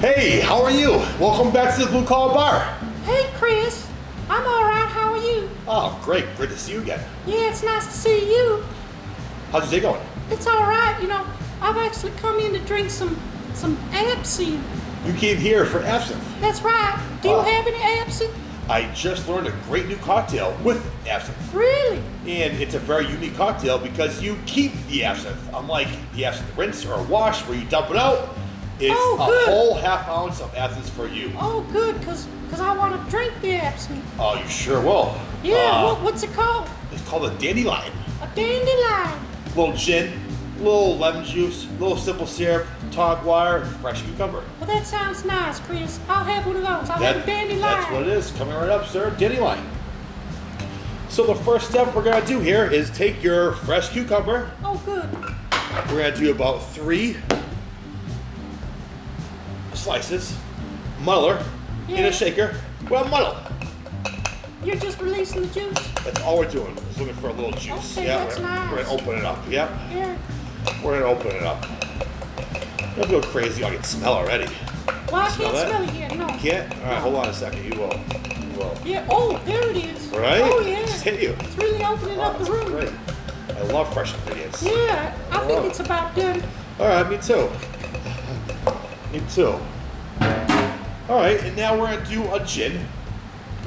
Hey, how are you? Welcome back to the Blue Collar Bar. Hey, Chris. I'm all right. How are you? Oh, great. Great to see you again. Yeah, it's nice to see you. How's your day going? It's all right. You know, I've actually come in to drink some absinthe. You came here for absinthe. That's right. Do you have any absinthe? I just learned a great new cocktail with absinthe. Really? And it's a very unique cocktail because you keep the absinthe. Unlike the absinthe rinse or wash where you dump it out, it's a whole half ounce of absinthe for you. Oh, good, because I want to drink the absinthe. Oh, you sure will. Yeah, what's it called? It's called a Dandelion. A dandelion. Little gin, little lemon juice, little simple syrup, tonic water, fresh cucumber. Well, that sounds nice, Chris. I'll have one of those. I'll have a dandelion. That's what it is. Coming right up, sir. Dandelion. So the first step we're going to do here is take your fresh cucumber. Oh, good. We're going to do about 3 slices. Muddler in a shaker. Well, muddle. You're just releasing the juice? That's all we're doing. Just looking for a little juice. Okay, that's nice. We're going to open it up. Yep. Yeah. We're going to open it up. Don't go crazy. I can smell already. Well, I can't smell it yet, no. You can't? All right, hold on a second. You will. You will. Yeah, oh, there it is. Right? Oh, yeah. Just hit you. It's really opening up the room. Great. I love fresh ingredients. Yeah, I think it's about done. All right, me too. Me too. All right, and now we're going to do a gin.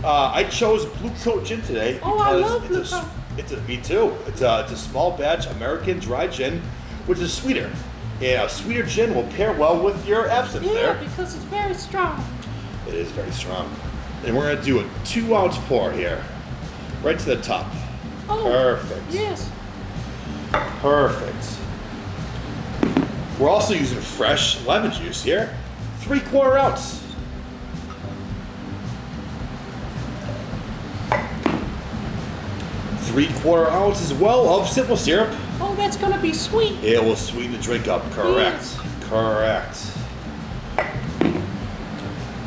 I chose Blue Coat Gin today. Oh, I love Blue Coat. Me too. It's a small batch American dry gin, which is sweeter. And a sweeter gin will pair well with your absinthe there. Yeah, because it's very strong. It is very strong. And we're going to do a 2-ounce pour here, right to the top. Oh, perfect. Yes. Perfect. We're also using fresh lemon juice here, 3/4 ounce. Three-quarter ounce as well of simple syrup. Oh, that's going to be sweet. It will sweeten the drink up. Correct. Yes. Correct.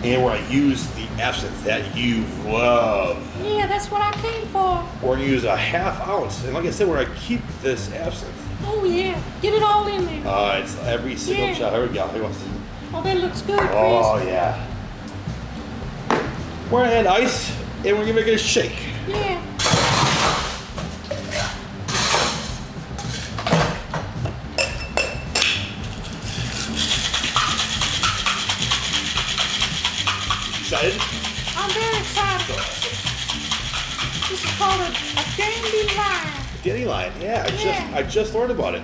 And we're going to use the absinthe that you love. Yeah, that's what I came for. We're going to use a 1/2 ounce. And like I said, we're going to keep this absinthe. Oh, yeah. Get it all in there. It's every single shot. Here we go. Oh, that looks good, Chris. Oh, yeah. We're going to add ice, and we're going to give it a shake. Yeah. Excited? I'm very excited. This is called a dandelion. Dandelion, yeah. I just learned about it.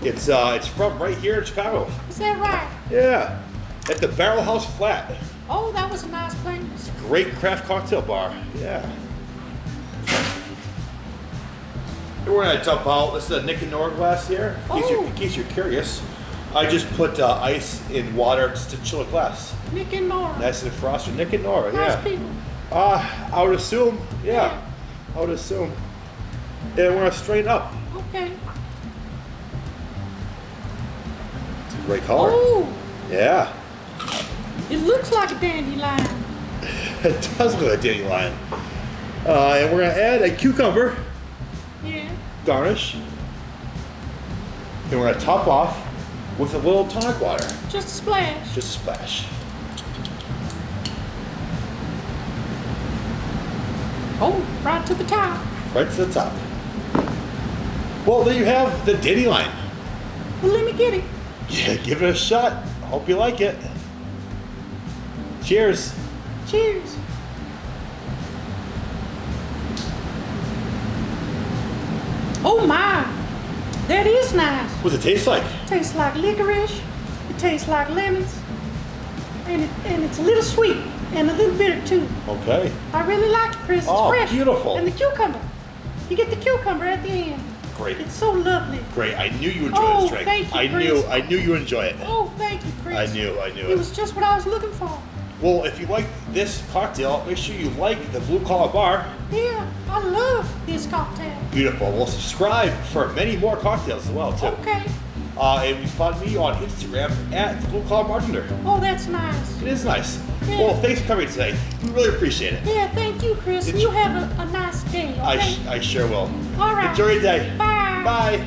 It's from right here in Chicago. Is that right? Yeah, at the Barrel House Flat. Oh, that was a nice place. Great craft cocktail bar. Yeah. And we're gonna dump out. This is a Nick Nora glass here. In case you're curious, I just put ice in water just to chill a glass. Nick Nora. Nice and frosted. Nick and Nora, nice yeah. people. I would assume, yeah. I would assume. And we're gonna strain up. Okay. It's a great color. Oh. Yeah. It looks like a dandelion. It does look like a dandelion. And we're gonna add a cucumber. Yeah. Garnish. And we're gonna top off with a little tonic water. Just a splash. Just a splash. Oh, right to the top. Right to the top. Well, there you have the Dandelion. Well, let me get it. Yeah, give it a shot. Hope you like it. Cheers. Cheers. Oh my, that is nice. What's it taste like? Tastes like licorice. It tastes like lemons, and it's a little sweet and a little bitter too. Okay. I really like it, Chris. It's fresh. Beautiful. And the cucumber. You get the cucumber at the end. Great. It's so lovely. Great. I knew you enjoyed this drink. Thank you, Chris. I knew you would enjoy it. Oh, thank you, Chris. I knew It was just what I was looking for. Well, if you like this cocktail, make sure you like the Blue Collar Bar. Yeah, I love this cocktail. Beautiful. Well, subscribe for many more cocktails as well, too. Okay. And you find me on Instagram at the Blue Collar Bartender. Oh, that's nice. It is nice. Yeah. Well, thanks for coming today. We really appreciate it. Yeah, thank you, Chris. You have a nice day, okay? I sure will. All right. Enjoy your day. Bye. Bye.